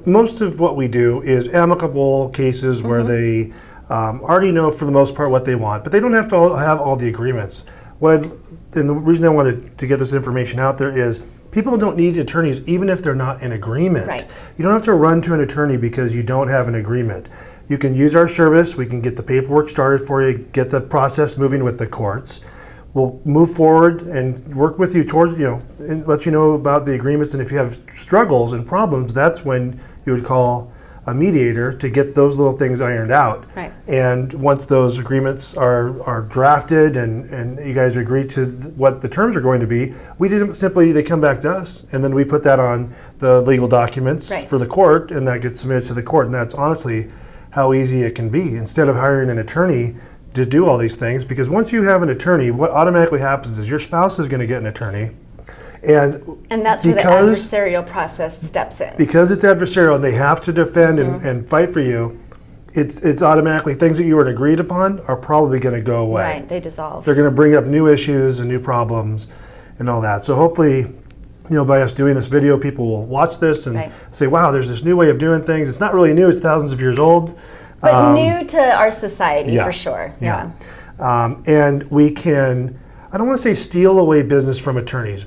most of what we do is amicable cases where they already know for the most part what they want, but they don't have to have all the agreements. And the reason I wanted to get this information out there is people don't need attorneys even if they're not in agreement. Right. You don't have to run to an attorney because you don't have an agreement. You can use our service, we can get the paperwork started for you, get the process moving with the courts. We'll move forward and work with you towards, and let you know about the agreements, and if you have struggles and problems, that's when you would call a mediator to get those little things ironed out. Right. And once those agreements are drafted and you guys agree to what the terms are going to be, they come back to us, and then we put that on the legal documents for the court, and that gets submitted to the court. And that's honestly how easy it can be, instead of hiring an attorney to do all these things. Because once you have an attorney, what automatically happens is your spouse is going to get an attorney. And that's where the adversarial process steps in. Because it's adversarial and they have to defend and fight for you, it's automatically things that you were agreed upon are probably going to go away. Right, they dissolve. They're going to bring up new issues and new problems and all that. So hopefully, by us doing this video, people will watch this and say, wow, there's this new way of doing things. It's not really new, it's thousands of years old. But new to our society, for sure. Yeah. And we can, I don't want to say steal away business from attorneys.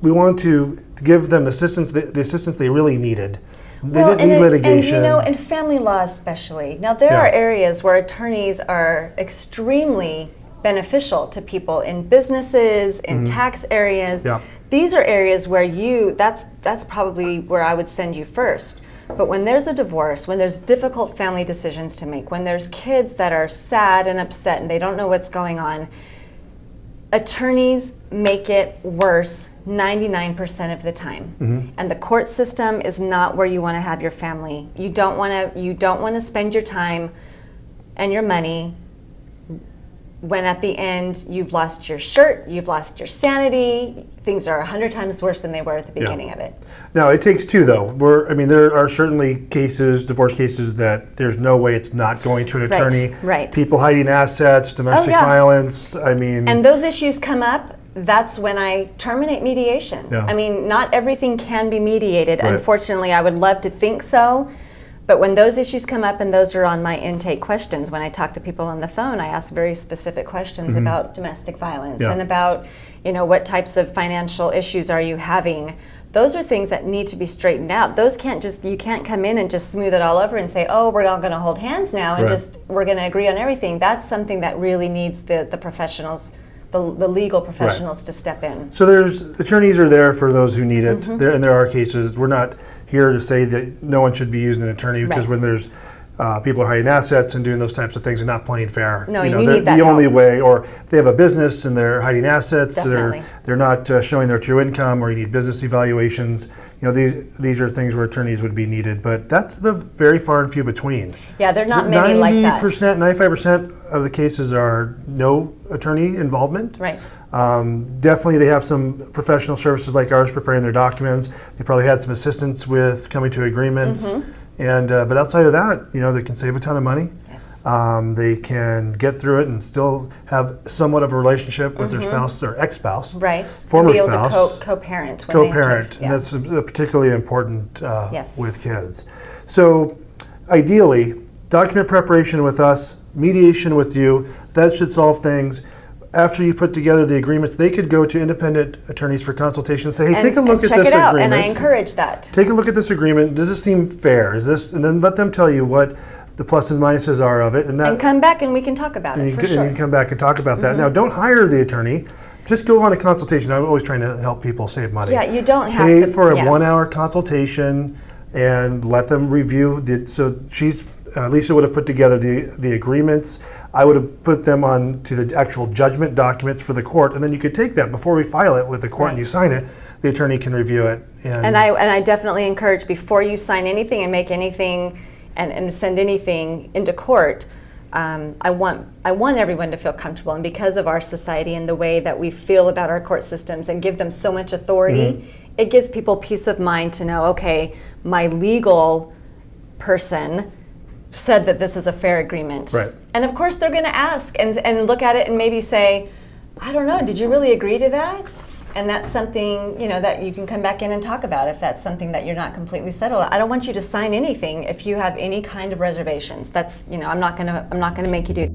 We want to give them the assistance they really needed. They didn't need litigation. And in family law especially. Now there are areas where attorneys are extremely beneficial to people in businesses, in tax areas. Yeah. These are areas where that's probably where I would send you first. But when there's a divorce, when there's difficult family decisions to make, when there's kids that are sad and upset and they don't know what's going on, attorneys make it worse 99% of the time. And the court system is not where you want to have your family. You don't want to spend your time and your money when at the end you've lost your shirt, you've lost your sanity, things are 100 times worse than they were at the beginning of it. Now, it takes two, though. There are certainly cases, divorce cases, that there's no way it's not going to an attorney. Right. People hiding assets, domestic violence, And those issues come up, that's when I terminate mediation. Yeah. Not everything can be mediated. Right. Unfortunately, I would love to think so. But when those issues come up, and those are on my intake questions, when I talk to people on the phone, I ask very specific questions about domestic violence and about, what types of financial issues are you having. Those are things that need to be straightened out. You can't come in and just smooth it all over and say, oh, we're all going to hold hands now and we're going to agree on everything. That's something that really needs the professionals, the legal professionals to step in. So attorneys are there for those who need it. And there are cases. We're not here to say that no one should be using an attorney, because when there's people are hiding assets and doing those types of things and not playing fair. No, you need that the only way, or they have a business and they're hiding assets, Definitely. they're not showing their true income, or you need business evaluations. These are things where attorneys would be needed, but that's the very far and few between. Yeah, they're not many like that. 95% of the cases are no attorney involvement. Right. Definitely they have some professional services like ours preparing their documents. They probably had some assistance with coming to agreements. But outside of that, they can save a ton of money. Yes. They can get through it and still have somewhat of a relationship with their spouse or ex-spouse. Right. Former and be able spouse. to co-parent. Co-parent, and that's particularly important with kids. So ideally, document preparation with us, mediation with you, that should solve things. After you put together the agreements, they could go to independent attorneys for consultation and say, hey, take a look at this agreement. Check it out, and I encourage that. Take a look at this agreement. Does this seem fair? And then let them tell you what the plus and minuses are of it. And come back and we can talk about it, for sure. And you can come back and talk about that. Now, don't hire the attorney. Just go on a consultation. I'm always trying to help people save money. Yeah, you don't have to. Pay for a 1-hour consultation and let them review. Lisa would have put together the agreements. I would have put them on to the actual judgment documents for the court, and then you could take that before we file it with the court and you sign it. The attorney can review it. And I definitely encourage, before you sign anything and make anything and send anything into court, I want everyone to feel comfortable. And because of our society and the way that we feel about our court systems and give them so much authority, it gives people peace of mind to know, okay, my legal person said that this is a fair agreement. Right. And of course they're going to ask and look at it and maybe say, I don't know, did you really agree to that? And that's something, that you can come back in and talk about if that's something that you're not completely settled. I don't want you to sign anything if you have any kind of reservations. That's, I'm not going to make you do